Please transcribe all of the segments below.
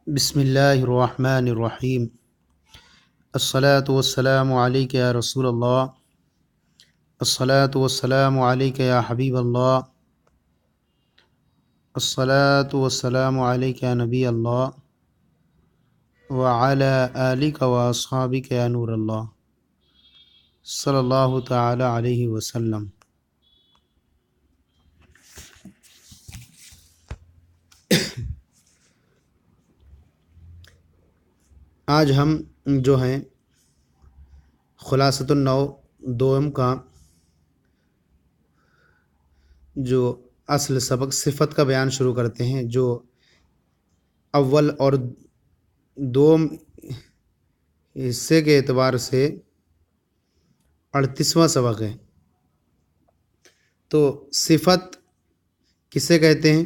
بسم اللہ الرحمن الرحیم الصلاة والسلام علیک یا رسول اللہ الصلاة والسلام علیک یا حبیب اللہ الصلاة والسلام علیک یا نبی اللہ وعلی آلک و اصحابک یا نور اللہ صلی اللہ تعالی علیہ وسلم۔ آج ہم جو ہیں خلاصۃ النوع دوم کا جو اصل سبق صفت کا بیان شروع کرتے ہیں، جو اول اور دوم حصے کے اعتبار سے 38واں سبق ہے۔ تو صفت کسے کہتے ہیں؟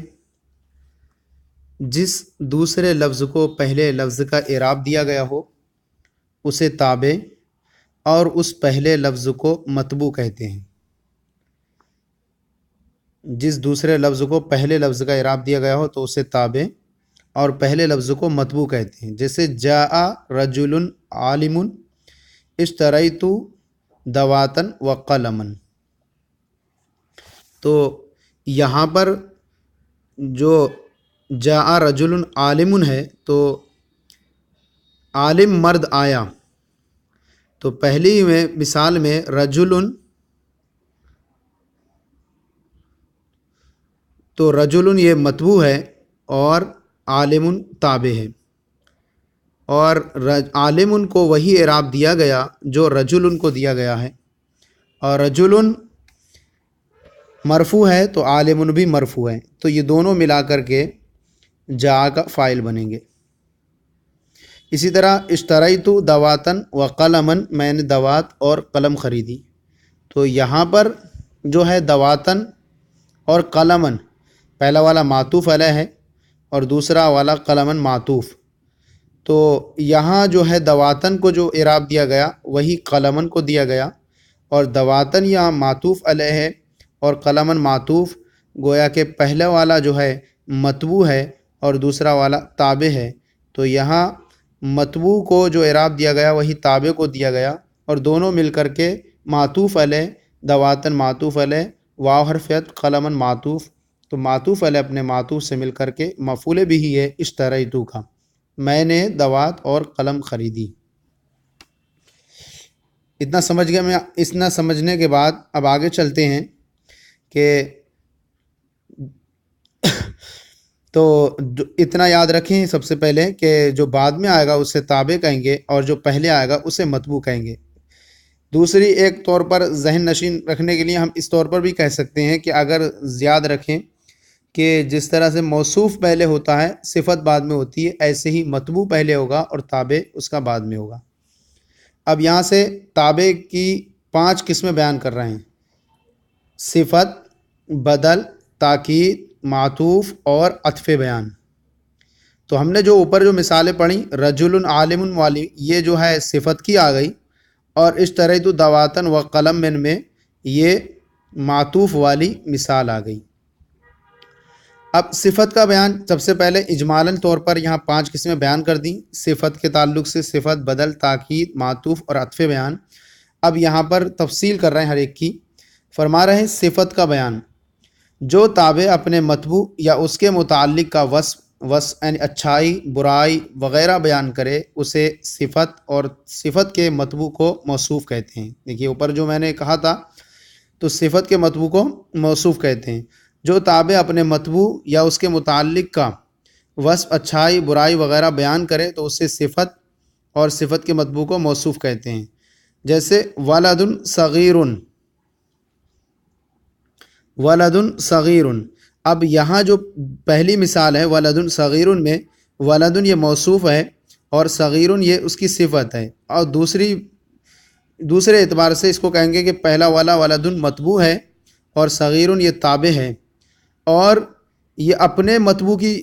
جس دوسرے لفظ کو پہلے لفظ کا اعراب دیا گیا ہو اسے تابع، اور اس پہلے لفظ کو متبوع کہتے ہیں۔ جس دوسرے لفظ کو پہلے لفظ کا اعراب دیا گیا ہو تو اسے تابع اور پہلے لفظ کو متبوع کہتے ہیں۔ جیسے جاء رجل عالم اشتریت دواتن و قلمن۔ تو یہاں پر جو جاء رجل عالم ہے تو عالم مرد آیا، تو پہلی میں مثال میں رجل، تو رجل یہ متبوع ہے اور عالم تابع ہے، اور عالم کو وہی اعراب دیا گیا جو رجل کو دیا گیا ہے، اور رجل مرفوع ہے تو عالم بھی مرفوع ہے، تو یہ دونوں ملا کر کے جاء کا فاعل بنیں گے۔ اسی طرح اشتریت دواتن و قلمن، میں نے دوات اور قلم خریدی، تو یہاں پر جو ہے دواتن اور قلمن، پہلا والا معطوف علیہ ہے اور دوسرا والا قلمن معطوف، تو یہاں جو ہے دواتن کو جو اعراب دیا گیا وہی قلمن کو دیا گیا، اور دواتن یہاں معطوف علیہ ہے اور قلمن معطوف، گویا کہ پہلا والا جو ہے متبوع ہے اور دوسرا والا تابع ہے، تو یہاں متبوع کو جو اعراب دیا گیا وہی تابع کو دیا گیا، اور دونوں مل کر کے معطوف علیہ، دواتن معطوف علیہ، واو حرف عطف، قلمن معطوف، تو معطوف علیہ اپنے معطوف سے مل کر کے مفعول بھی ہے اشتریتو کا، میں نے دوات اور قلم خریدی۔ اتنا سمجھ گئے میں؟ اتنا سمجھنے کے بعد اب آگے چلتے ہیں کہ تو اتنا یاد رکھیں سب سے پہلے کہ جو بعد میں آئے گا اسے تابع کہیں گے اور جو پہلے آئے گا اسے متبوع کہیں گے۔ دوسری ایک طور پر ذہن نشین رکھنے کے لیے ہم اس طور پر بھی کہہ سکتے ہیں کہ اگر یاد رکھیں کہ جس طرح سے موصوف پہلے ہوتا ہے صفت بعد میں ہوتی ہے، ایسے ہی متبوع پہلے ہوگا اور تابع اس کا بعد میں ہوگا۔ اب یہاں سے تابع کی 5 قسمیں بیان کر رہے ہیں: صفت، بدل، تاکید، معطوف اور عطف بیان۔ تو ہم نے جو اوپر جو مثالیں پڑھیں رجل عالم والی، یہ جو ہے صفت کی آ گئی، اور اشتریت دواتن و قلم میں یہ معطوف والی مثال آ گئی۔ اب صفت کا بیان سب سے پہلے اجمالاً طور پر یہاں 5 قسمیں بیان کر دیں صفت کے تعلق سے: صفت، بدل، تاکید، معطوف اور عطف بیان۔ اب یہاں پر تفصیل کر رہے ہیں ہر ایک کی۔ فرما رہے ہیں صفت کا بیان: جو تابع اپنے متبوع یا اس کے متعلق کا وصف یعنی اچھائی، برائی وغیرہ بیان کرے اسے صفت، اور صفت کے متبوع کو موصوف کہتے ہیں۔ دیکھیے اوپر جو میں نے کہا تھا، تو صفت کے متبوع کو موصوف کہتے ہیں۔ جو تابع اپنے متبوع یا اس کے متعلق کا وصف اچھائی، برائی وغیرہ بیان کرے تو اسے صفت اور صفت کے متبوع کو موصوف کہتے ہیں۔ جیسے ولد صغیر، ولد صغیر۔ اب یہاں جو پہلی مثال ہے ولد صغیر میں، ولد یہ موصوف ہے اور صغیر یہ اس کی صفت ہے، اور دوسرے اعتبار سے اس کو کہیں گے کہ پہلا والا ولد متبوع ہے اور صغیر یہ تابع ہے، اور یہ اپنے متبوع کی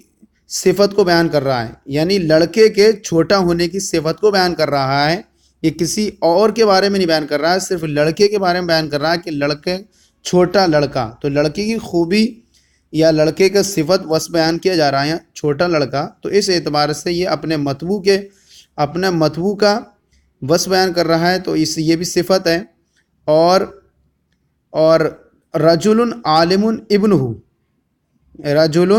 صفت کو بیان کر رہا ہے، یعنی لڑکے کے چھوٹا ہونے کی صفت کو بیان کر رہا ہے۔ یہ کسی اور کے بارے میں نہیں بیان کر رہا ہے، صرف لڑکے کے بارے میں بیان کر رہا ہے کہ لڑکے چھوٹا لڑکا، تو لڑکی کی خوبی یا لڑکے کا صفت وصف بیان کیا جا رہا ہے چھوٹا لڑکا، تو اس اعتبار سے یہ اپنے مطبوع کا وصف بیان کر رہا ہے، تو یہ بھی صفت ہے۔ اور رجل عالم ابنہ، رجل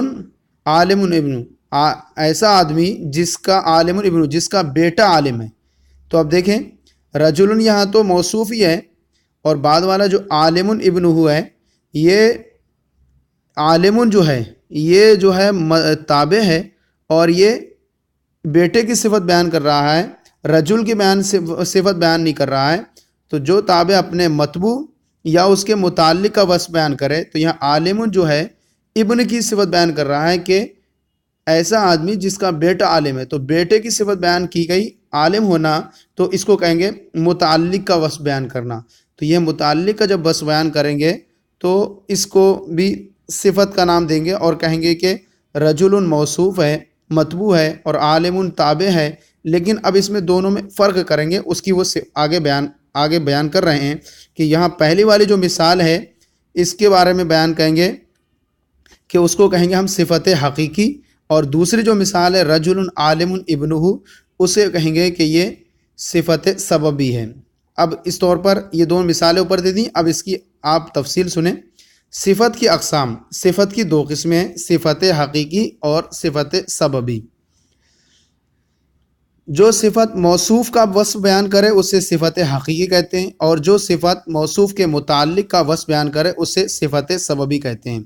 عالم ابن، ایسا آدمی جس کا عالم ابن، جس کا بیٹا عالم ہے۔ تو اب دیکھیں رجل یہاں تو موصوف ہی ہے، اور بعد والا جو عالم ابن ہے، یہ عالم جو ہے تابع ہے، اور یہ بیٹے کی صفت بیان کر رہا ہے، رجل کی صفت بیان نہیں کر رہا ہے۔ تو جو تابع اپنے مطبوع یا اس کے متعلق کا وصف بیان کرے، تو یہاں عالم جو ہے ابن کی صفت بیان کر رہا ہے کہ ایسا آدمی جس کا بیٹا عالم ہے۔ تو بیٹے کی صفت بیان کی گئی، عالم ہونا، تو اس کو کہیں گے متعلق کا وصف بیان کرنا۔ تو یہ متعلق کا جب وصف بیان کریں گے تو اس کو بھی صفت کا نام دیں گے اور کہیں گے کہ رجل موصوف ہے، مطبوع ہے، اور عالم تابع ہے۔ لیکن اب اس میں دونوں میں فرق کریں گے، اس کی وہ آگے بیان کر رہے ہیں کہ یہاں پہلی والی جو مثال ہے اس کے بارے میں بیان کریں گے کہ اس کو کہیں گے ہم صفت حقیقی، اور دوسری جو مثال ہے رجل عالم ابنہ، اسے کہیں گے کہ یہ صفت سببی ہے۔ اب اس طور پر یہ دونوں مثالیں اوپر دے دیں، اب اس کی آپ تفصیل سنیں۔ صفت کی اقسام، صفت کی دو قسمیں ہیں، صفت حقیقی اور صفت سببی۔ جو صفت موصوف کا وصف بیان کرے اسے صفت حقیقی کہتے ہیں، اور جو صفت موصوف کے متعلق کا وصف بیان کرے اسے صفت سببی کہتے ہیں۔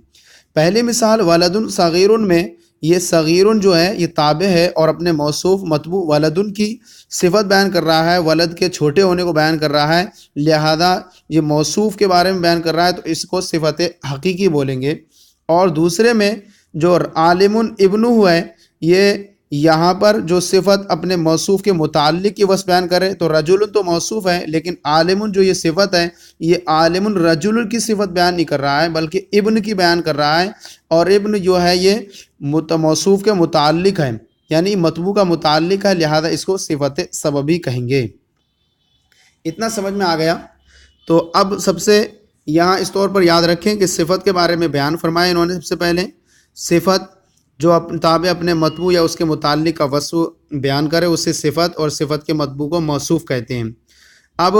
پہلی مثال ولد صغیر میں یہ صغیر جو ہے یہ تابع ہے اور اپنے موصوف مطبوع ولد کی صفت بیان کر رہا ہے، ولد کے چھوٹے ہونے کو بیان کر رہا ہے، لہذا یہ موصوف کے بارے میں بیان کر رہا ہے، تو اس کو صفت حقیقی بولیں گے۔ اور دوسرے میں جو عالم ابنہ ہے، یہ یہاں پر جو صفت اپنے موصوف کے متعلق کی وصف بیان کرے، تو رجل تو موصوف ہے، لیکن عالم جو یہ صفت ہے یہ عالم رجل کی صفت بیان نہیں کر رہا ہے بلکہ ابن کی بیان کر رہا ہے، اور ابن جو ہے یہ موصوف کے متعلق ہے، یعنی مطبوع کا متعلق ہے، لہذا اس کو صفت سببی کہیں گے۔ اتنا سمجھ میں آ گیا؟ تو اب سب سے یہاں اس طور پر یاد رکھیں کہ صفت کے بارے میں بیان فرمایا انہوں نے۔ سب سے پہلے صفت جو تابع اپنے مطبوع یا اس کے متعلق کا وصف بیان کرے اسے صفت، اور صفت کے مطبوع کو موصوف کہتے ہیں۔ اب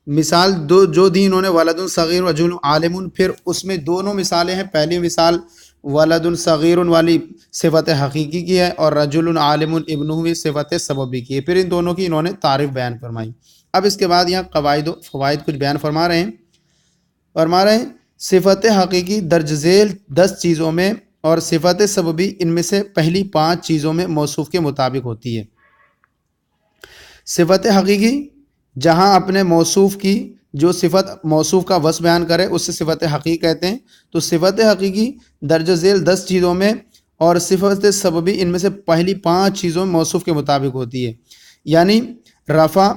مثال جو دی انہوں نے ولد صغیر رجل عالم، پھر اس میں دونوں مثالیں ہیں۔ پہلی مثال ولد صغیر والی صفت حقیقی کی ہے، اور رجل عالم ابنہ بھی صفت سببی کی ہے۔ پھر ان دونوں کی انہوں نے تعریف بیان فرمائی۔ اب اس کے بعد یہاں قواعد و فوائد کچھ بیان فرما رہے ہیں۔ صفت حقیقی درج ذیل 10 چیزوں میں، اور صفت سببی ان میں سے پہلی 5 چیزوں میں موصوف کے مطابق ہوتی ہے۔ صفت حقیقی جہاں اپنے موصوف کی جو صفت موصوف کا وصف بیان کرے اسے صفت حقیقی کہتے ہیں۔ تو صفت حقیقی درج ذیل 10 چیزوں میں، اور صفت سببی ان میں سے پہلی 5 چیزوں میں موصوف کے مطابق ہوتی ہے، یعنی رفع،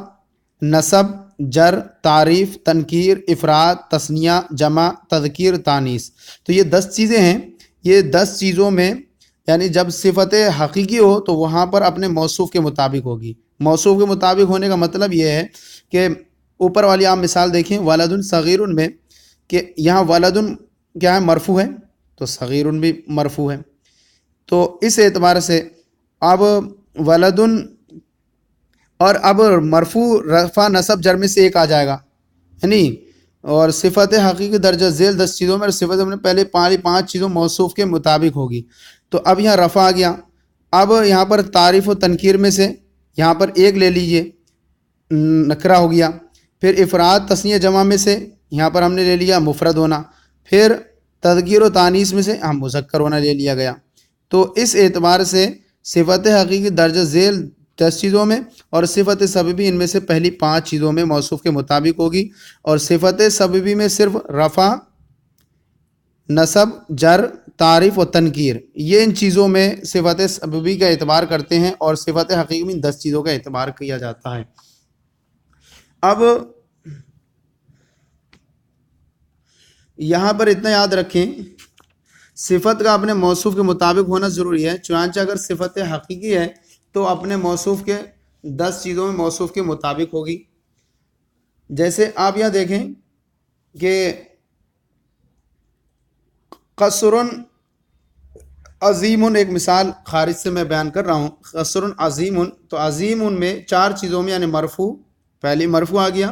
نصب، جر، تعریف، تنکیر، افراد، تثنیہ، جمع، تذکیر، تانیث۔ تو یہ 10 چیزیں ہیں۔ یہ 10 چیزوں میں یعنی جب صفت حقیقی ہو تو وہاں پر اپنے موصوف کے مطابق ہوگی۔ موصوف کے مطابق ہونے کا مطلب یہ ہے کہ اوپر والی آپ مثال دیکھیں ولد صغیر میں، کہ یہاں ولد کیا ہے؟ مرفوع ہے، تو صغیر بھی مرفوع ہے۔ تو اس اعتبار سے اب ولد، اور اب مرفوع رفع نصب جر میں سے ایک آ جائے گا، یعنی اور صفت حقیقی درجہ ذیل 10 چیزوں میں، صفت اپنے پہلے 5 چیزوں موصوف کے مطابق ہوگی۔ تو اب یہاں رفع آ گیا۔ اب یہاں پر تعریف و تنکیر میں سے یہاں پر ایک لے لیجئے، نکرہ ہو گیا۔ پھر افراد تثنیہ جمع میں سے یہاں پر ہم نے لے لیا مفرد ہونا۔ پھر تذکیر و تانیث میں سے ہم مذکر ہونا لے لیا گیا۔ تو اس اعتبار سے صفت حقیقی درجہ ذیل 10 چیزوں میں، اور صفت سببی ان میں سے پہلی 5 چیزوں میں موصوف کے مطابق ہوگی، اور صفت سببی میں صرف رفع، نصب، جر، تعریف و تنکیر، یہ ان چیزوں میں صفت سببی کا اعتبار کرتے ہیں، اور صفت حقیقی میں 10 چیزوں کا اعتبار کیا جاتا ہے۔ اب یہاں پر اتنا یاد رکھیں، صفت کا اپنے موصوف کے مطابق ہونا ضروری ہے، چنانچہ اگر صفت حقیقی ہے تو اپنے موصوف کے 10 چیزوں میں موصوف کے مطابق ہوگی۔ جیسے آپ یہاں دیکھیں کہ قصر عظیم ایک مثال خارج سے میں بیان کر رہا ہوں. قصر عظیم، تو عظیم میں چار چیزوں میں یعنی مرفوع، پہلی مرفوع آ گیا،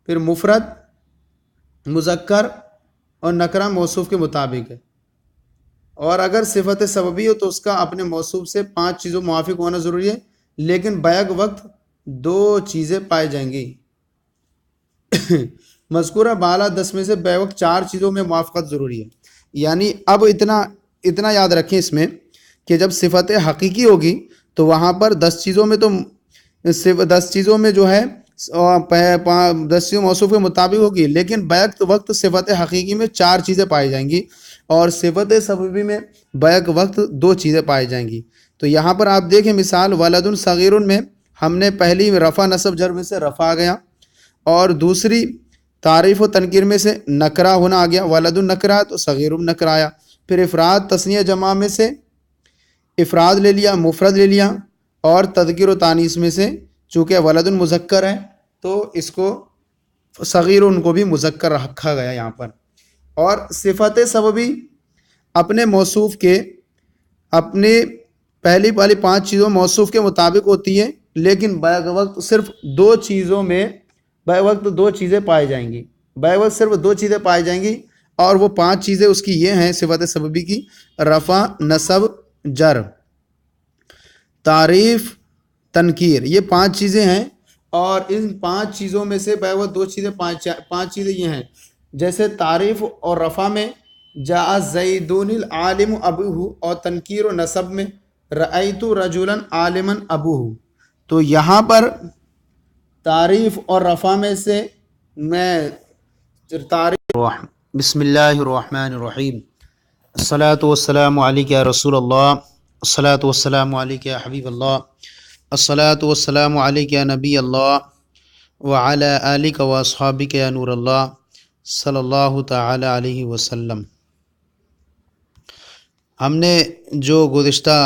پھر مفرد، مذکر اور نکرہ موصوف کے مطابق ہے. اور اگر صفت سببی ہو تو اس کا اپنے موصوف سے 5 چیزوں موافق ہونا ضروری ہے، لیکن بیک وقت 2 چیزیں پائی جائیں گی. مذکورہ بالا 10 میں سے بیک وقت 4 چیزوں میں موافقت ضروری ہے. یعنی اب اتنا یاد رکھیں اس میں کہ جب صفت حقیقی ہوگی تو وہاں پر 10 چیزوں میں تو 10 چیزوں میں جو ہے 10 چیزوں موصوف کے مطابق ہوگی، لیکن بیک وقت صفت حقیقی میں 4 چیزیں پائی جائیں گی اور صفت سببی میں بیک وقت 2 چیزیں پائی جائیں گی. تو یہاں پر آپ دیکھیں مثال ولد صغیر میں ہم نے پہلی رفع نصب جر میں سے رفع آ گیا، اور دوسری تعریف و تنکیر میں سے نکرہ ہونا آ گیا، ولد نکرہ تو صغیر نکرہ آیا. پھر افراد تثنیہ جمع میں سے افراد لے لیا، مفرد لے لیا، اور تذکیر و تانیث میں سے چونکہ ولد مذکر ہے تو اس کو صغیر ان کو بھی مذکر رکھا گیا یہاں پر. اور صفت سببی اپنے موصوف کے اپنے پہلی 5 چیزوں موصوف کے مطابق ہوتی ہے، لیکن بیک وقت صرف 2 چیزوں میں بیک وقت 2 چیزیں پائی جائیں گی. بیک وقت صرف 2 چیزیں پائی جائیں گی، اور وہ 5 چیزیں اس کی یہ ہیں صفت سببی کی: رفع، نصب، جر، تعریف، تنکیر. یہ 5 چیزیں ہیں، اور ان 5 چیزوں میں سے بیک وقت 2 چیزیں 5 چیزیں یہ ہیں. جیسے تعریف اور رفع میں جاء زیدون العالم ابوہ، اور تنکیر و نصب میں رأیت رجلا عالما ابوہ. تو یہاں پر تعریف اور رفع میں سے میں تعریف. بسم اللہ الرحمن الرحیم. الصلاۃ والسلام علیک یا رسول اللہ، الصلاۃ والسلام علیک یا حبیب اللہ، الصلاۃ والسلام علیک یا نبی اللہ، وعلی آلک و اصحابک یا نور اللہ، صلی اللہ تعالی علیہ وسلم. ہم نے جو گزشتہ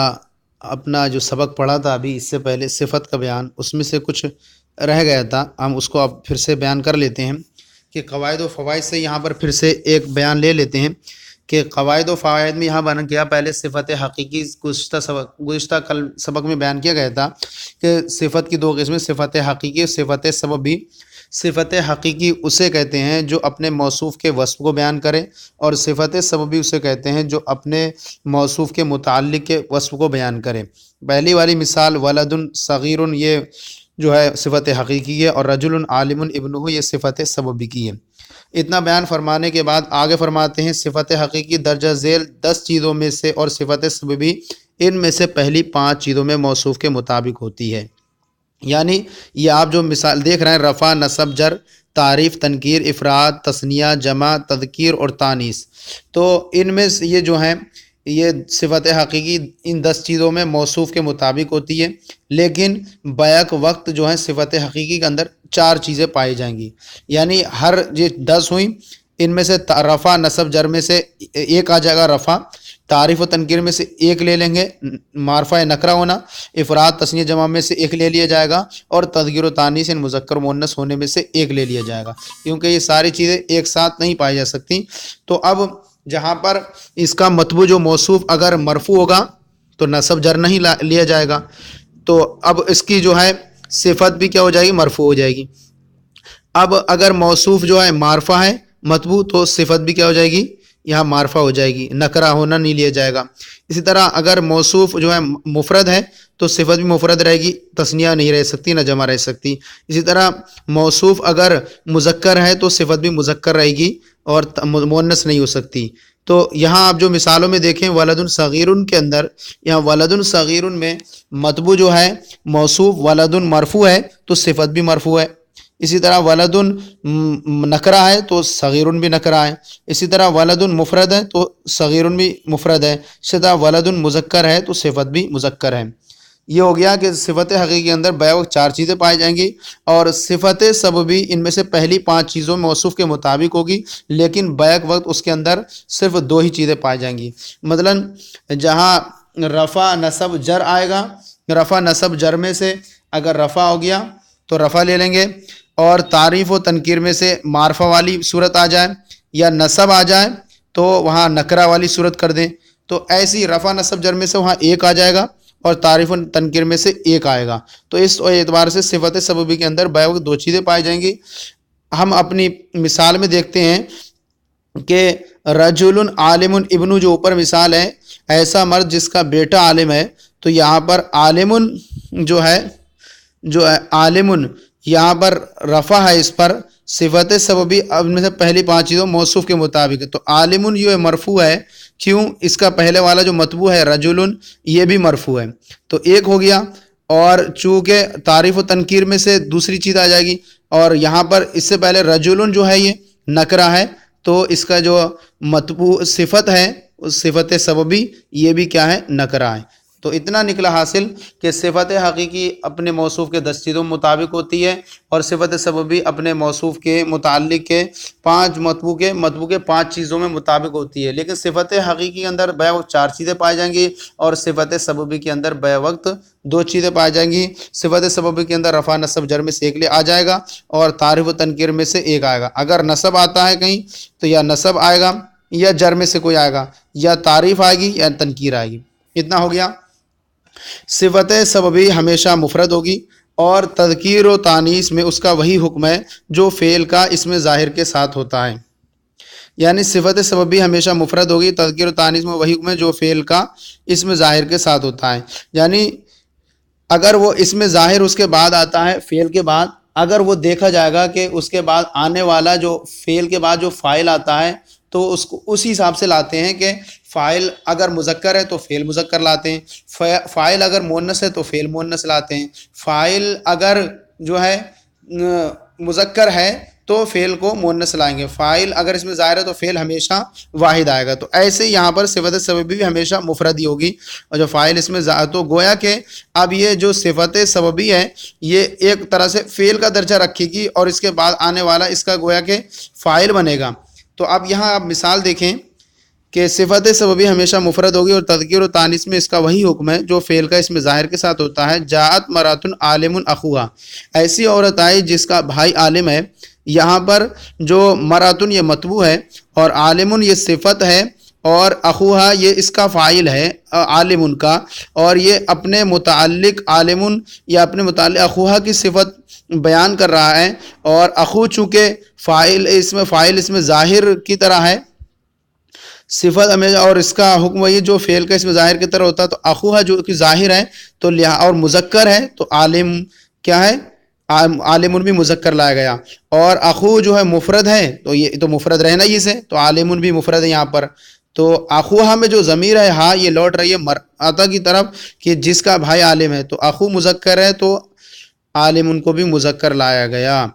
اپنا جو سبق پڑھا تھا ابھی اس سے پہلے صفت کا بیان، اس میں سے کچھ رہ گیا تھا، ہم اس کو اب پھر سے بیان کر لیتے ہیں کہ قواعد و فوائد سے یہاں پر پھر سے ایک بیان لے لیتے ہیں کہ قواعد و فوائد میں یہاں بیان کیا. پہلے صفت حقیقی گزشتہ کل سبق میں بیان کیا گیا تھا کہ صفت کی 2 قسمیں: صفت حقیقی اور صفت سببی. صفت حقیقی اسے کہتے ہیں جو اپنے موصوف کے وصف کو بیان کرے، اور صفت سببی اسے کہتے ہیں جو اپنے موصوف کے متعلق کے وصف کو بیان کرے. پہلی والی مثال ولد صغیر یہ جو ہے صفت حقیقی ہے، اور رجل عالم ابنہ یہ صفت سببی کی ہے. اتنا بیان فرمانے کے بعد آگے فرماتے ہیں صفت حقیقی درجہ ذیل 10 چیزوں میں سے، اور صفت سببی ان میں سے پہلی 5 چیزوں میں موصوف کے مطابق ہوتی ہے. یعنی یہ آپ جو مثال دیکھ رہے ہیں رفع، نصب، جر، تعریف، تنکیر، افراد، تثنیہ، جمع، تذکیر اور تانیث، تو ان میں سے یہ جو ہیں یہ صفت حقیقی ان 10 چیزوں میں موصوف کے مطابق ہوتی ہے، لیکن بیک وقت جو ہے صفت حقیقی کے اندر 4 چیزیں پائی جائیں گی. یعنی ہر یہ 10 ہوئیں، ان میں سے رفع، نصب، جر میں سے ایک آ جائے گا رفع، تعریف و تنکیر میں سے ایک لے لیں گے معرفہ نکرہ ہونا، افراد تثنیہ جمع میں سے ایک لے لیا جائے گا، اور تذکیر و تانیث مذکر مؤنث ہونے میں سے ایک لے لیا جائے گا، کیونکہ یہ ساری چیزیں ایک ساتھ نہیں پائی جا سکتی. تو اب جہاں پر اس کا متبوع جو موصوف اگر مرفوع ہوگا تو نصب جر نہیں لیا جائے گا، تو اب اس کی جو ہے صفت بھی کیا ہو جائے گی؟ مرفوع ہو جائے گی. اب اگر موصوف جو ہے معرفہ ہے متبوع تو صفت بھی کیا ہو جائے گی؟ یہاں معرفہ ہو جائے گی، نکرہ ہونا نہیں لیا جائے گا. اسی طرح اگر موصوف جو ہے مفرد ہے تو صفت بھی مفرد رہے گی، تثنیہ نہیں رہ سکتی، نہ جمع رہ سکتی. اسی طرح موصوف اگر مذکر ہے تو صفت بھی مذکر رہے گی اور مؤنث نہیں ہو سکتی. تو یہاں آپ جو مثالوں میں دیکھیں ولد صغیر کے اندر، یہاں ولد صغیر میں متبوع جو ہے موصوف ولد مرفوع ہے تو صفت بھی مرفوع ہے. اسی طرح ولد نکرہ ہے تو صغیر بھی نکرہ ہے. اسی طرح ولد مفرد ہے تو صغیر بھی مفرد ہے. اسی طرح ولد مذکر ہے تو صفت بھی مذکر ہے. یہ ہو گیا کہ صفت حقیقی کے اندر بیک وقت 4 چیزیں پائی جائیں گی، اور صفت سببی ان میں سے پہلی 5 چیزوں موصوف کے مطابق ہوگی، لیکن بیک وقت اس کے اندر صرف 2 ہی چیزیں پائی جائیں گی. مثلا جہاں رفع، نصب، جر آئے گا، رفع، نصب، جر میں سے اگر رفع ہو گیا تو رفع لے لیں گے، اور تعریف و تنکیر میں سے معرفہ والی صورت آ جائے یا نصب آ جائے تو وہاں نکرہ والی صورت کر دیں. تو ایسی رفع نصب جر میں سے وہاں ایک آ جائے گا اور تعریف و تنکیر میں سے ایک آئے گا. تو اس اعتبار سے صفت سببی کے اندر بیک وقت دو چیزیں پائی جائیں گی. ہم اپنی مثال میں دیکھتے ہیں کہ رجل عالم ابن جو اوپر مثال ہے ایسا مرد جس کا بیٹا عالم ہے. تو یہاں پر عالم جو ہے عالم یہاں پر رفع ہے اس پر صفت سببی اب میں سے پہلی 5 چیزوں موصوف کے مطابق ہے. تو عالم یہ مرفوع ہے کیوں اس کا پہلے والا جو متبوع ہے رجل یہ بھی مرفوع ہے تو ایک ہو گیا. اور چونکہ تعریف و تنکیر میں سے دوسری چیز آ جائے گی اور یہاں پر اس سے پہلے رجل جو ہے یہ نکرہ ہے تو اس کا جو متبوع صفت ہے اس صفت سببی یہ بھی کیا ہے نکرہ ہے. تو اتنا نکلا حاصل کہ صفت حقیقی اپنے موصوف کے 10 چیزوں مطابق ہوتی ہے اور صفت سببی اپنے موصوف کے متعلق کے 5 متبوع کے 5 چیزوں میں مطابق ہوتی ہے. لیکن صفت حقیقی کے اندر بے وقت 4 چیزیں پائی جائیں گی اور صفت سببی کے اندر بے وقت 2 چیزیں پائی جائیں گی. صفت سببی کے اندر رفع نصب جر میں سے ایک لے آ جائے گا اور تعریف و تنکیر میں سے ایک آئے گا. اگر نصب آتا ہے کہیں تو یا نصب آئے گا یا جر میں سے کوئی آئے گا یا تعریف آئے گی یا تنکیر آئے گی. اتنا ہو گیا. صفت سببی ہمیشہ مفرد ہوگی اور تذکیر و تانیث میں اس کا وہی حکم ہے جو فعل کا اسم ظاہر کے ساتھ ہوتا ہے. یعنی صفت سببی ہمیشہ مفرد ہوگی تذکیر و تانیث میں وہی حکم ہے جو فعل کا اسم ظاہر کے ساتھ ہوتا ہے. یعنی اگر وہ اسم ظاہر اس کے بعد آتا ہے فعل کے بعد اگر وہ دیکھا جائے گا کہ اس کے بعد آنے والا جو فعل کے بعد جو فاعل آتا ہے تو اس کو اسی حساب سے لاتے ہیں کہ فاعل اگر مذکر ہے تو فعل مذکر لاتے ہیں, فاعل اگر مؤنث ہے تو فعل مؤنث لاتے ہیں, فاعل اگر جو ہے مذکر ہے تو فعل کو مؤنث لائیں گے, فاعل اگر اس میں ظاہر ہے تو فعل ہمیشہ واحد آئے گا. تو ایسے یہاں پر صفت سببی بھی ہمیشہ مفرد ہی ہوگی اور جو فاعل اس میں تو گویا کہ اب یہ جو صفت سببی ہے یہ ایک طرح سے فعل کا درجہ رکھے گی اور اس کے بعد آنے والا اس کا گویا کہ فاعل بنے گا. تو اب یہاں آپ مثال دیکھیں کہ صفت سببی ہمیشہ مفرد ہوگی اور تذکیر و تانیث میں اس کا وہی حکم ہے جو فعل کا اسم ظاہر کے ساتھ ہوتا ہے. جاءت مراتن عالم اخوہا, ایسی عورت آئی جس کا بھائی عالم ہے. یہاں پر جو مراتن یہ متبوع ہے اور عالم یہ صفت ہے اور اخوہا یہ اس کا فاعل ہے عالم کا اور یہ اپنے متعلق عالم یا اپنے متعلق اخوہا کی صفت بیان کر رہا ہے اور اخو چونکہ فاعل اس میں ظاہر کی طرح ہے صفت ہمیشہ اور اس کا حکم وہی جو فعل کا اس میں ظاہر کی طرح ہوتا ہے. تو اخوہا جو کہ ظاہر ہے تو اور مذکر ہے تو عالم کیا ہے عالم بھی مذکر لایا گیا اور اخو جو ہے مفرد ہے تو یہ تو مفرد رہنا ہی سے تو عالم بھی مفرد ہے یہاں پر. تو اخوہا میں جو ضمیر ہے ہاں یہ لوٹ رہی ہے مرأتا کی طرف کہ جس کا بھائی عالم ہے تو اخو مذکر ہے تو عالم کو بھی مذکر لایا گیا.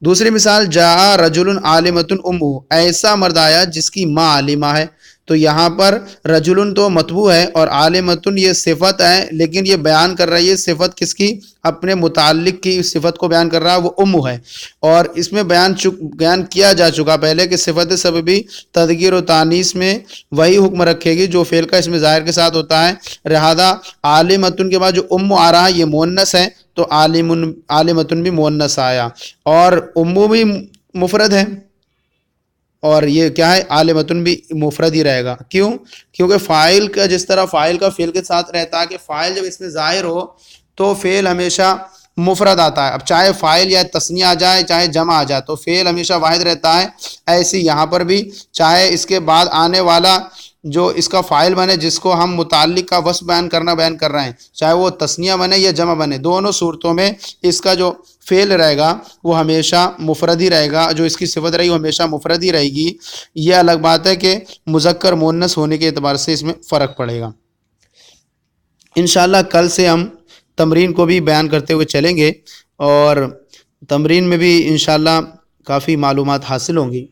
دوسری مثال جاء رجل عالمۃ امہ, ایسا مرد آیا جس کی ماں عالمہ ہے. تو یہاں پر رجل تو متبوع ہے اور عالمۃ یہ صفت ہے لیکن یہ بیان کر رہی ہے صفت کس کی اپنے متعلق کی صفت کو بیان کر رہا ہے وہ امہ ہے. اور اس میں بیان کیا جا چکا پہلے کہ صفت سببی تذکیر و تانیث میں وہی حکم رکھے گی جو فعل کا اسم ظاہر کے ساتھ ہوتا ہے. لہذا عالمۃ کے بعد جو آ رہا ہے یہ مؤنث ہے تو عالمۃ بھی مؤنث آیا اور امو بھی مفرد ہے اور یہ کیا ہے عالمۃ بھی مفرد ہی رہے گا. کیوں؟ کیونکہ فاعل کا جس طرح فاعل کا فعل کے ساتھ رہتا ہے کہ فاعل جب اس میں ظاہر ہو تو فعل ہمیشہ مفرد آتا ہے. اب چاہے فاعل یا تثنیہ آ جائے چاہے جمع آ جائے تو فعل ہمیشہ واحد رہتا ہے. ایسی یہاں پر بھی چاہے اس کے بعد آنے والا جو اس کا فاعل بنے جس کو ہم متعلق کا وصف بیان کر رہے ہیں چاہے وہ تثنیہ بنے یا جمع بنے دونوں صورتوں میں اس کا جو فعل رہے گا وہ ہمیشہ مفرد ہی رہے گا, جو اس کی صفت رہی وہ ہمیشہ مفرد ہی رہے گی. یہ الگ بات ہے کہ مذکر مؤنث ہونے کے اعتبار سے اس میں فرق پڑے گا. انشاءاللہ کل سے ہم تمرین کو بھی بیان کرتے ہوئے چلیں گے اور تمرین میں بھی انشاءاللہ کافی معلومات حاصل ہوں گی.